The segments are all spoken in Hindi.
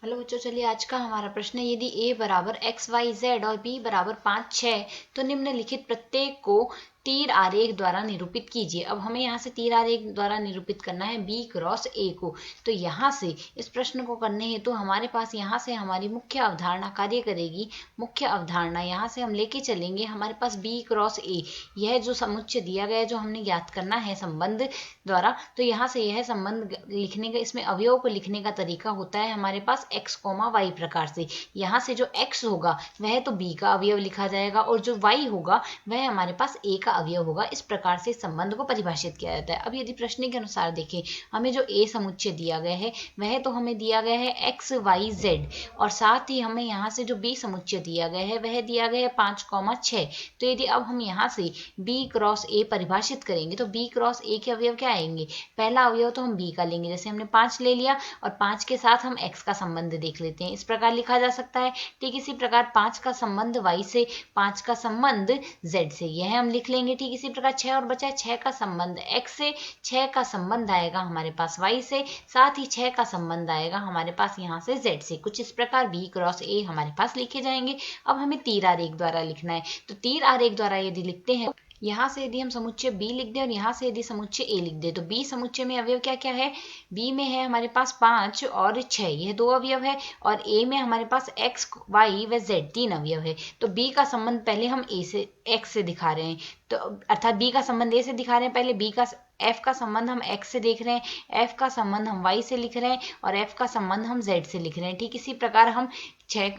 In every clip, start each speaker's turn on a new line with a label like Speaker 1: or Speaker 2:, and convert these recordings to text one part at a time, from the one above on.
Speaker 1: हेलो बच्चों, चलिए आज का हमारा प्रश्न है, यदि a बराबर एक्स वाई जेड और b बराबर 5 6 तो निम्नलिखित प्रत्येक को तीर आरेख द्वारा निरूपित कीजिए। अब हमें यहाँ से तीर आरेख द्वारा निरूपित करना है b क्रॉस a को। तो यहाँ से इस प्रश्न को करने हेतु तो हमारे पास यहाँ से हमारी मुख्य अवधारणा कार्य करेगी। मुख्य अवधारणा यहाँ से हम लेके चलेंगे हमारे पास b क्रॉस a, यह जो समुच्चय दिया गया है जो हमने ज्ञात करना है संबंध द्वारा। तो यहाँ से यह संबंध लिखने का, इसमें अवयव को लिखने का तरीका होता है हमारे पास x, y प्रकार से। यहाँ से जो x होगा वह तो b का अवयव लिखा जाएगा और जो y होगा वह हमारे पास a का अवयव होगा। इस प्रकार से संबंध को परिभाषित किया जाता है। अब यदि प्रश्न के अनुसार देखें, हमें जो a समुच्चय दिया गया है वह तो हमें दिया गया है x y z, और साथ ही हमें यहाँ से जो b समुच्चय दिया गया है वह दिया गया है 5 6। तो यदि अब हम यहाँ से b क्रॉस a परिभाषित करेंगे तो b क्रॉस a के अवयव क्या आएंगे। पहला अवयव तो हम b का लेंगे, जैसे हमने 5 ले लिया और 5 के साथ हम x का संबंध देख लेते हैं। इस प्रकार लिखा जा सकता है। ठीक इसी प्रकार 5 का संबंध y से, 5 का संबंध z से, यह हम लिख लेंगे। ठीक इसी प्रकार 6 और बचा है 6 का संबंध x से, 6 का संबंध आएगा हमारे पास y से, साथ ही 6 का संबंध आएगा हमारे पास यहाँ से z से। कुछ इस प्रकार b क्रॉस a हमारे पास लिखे जाएंगे। अब हमें तीर आरेख द्वारा लिखना है। तो तीर आरेख द्वारा यदि लिखते हैं, यहाँ से यदि हम समुच्चय b लिख दें और यहाँ से यदि समुच्चय a लिख दें, तो b समुच्चय में अवयव क्या क्या है। b में है हमारे पास 5 और 6, यह 2 अवयव है, और a में हमारे पास x y व z 3 अवयव है। तो b का संबंध पहले हम a से, x से दिखा रहे हैं, तो अर्थात b का संबंध a से दिखा रहे हैं। पहले b का, f का संबंध हम x से देख रहे हैं, f का संबंध हम y से लिख रहे हैं और f का संबंध हम z से लिख रहे हैं। ठीक इसी प्रकार हम 6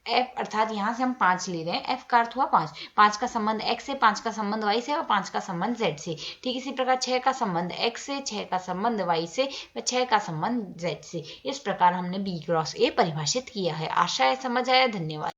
Speaker 1: f अर्थात यहाँ से हम 5 ले रहे हैं, f का अर्थ हुआ 5, 5 का संबंध x से, 5 का संबंध y से और 5 का संबंध z से। ठीक इसी प्रकार 6 का संबंध x से, 6 का संबंध y से व 6 का संबंध z से। इस प्रकार हमने b क्रॉस a परिभाषित किया है। आशा है समझ आया। धन्यवाद।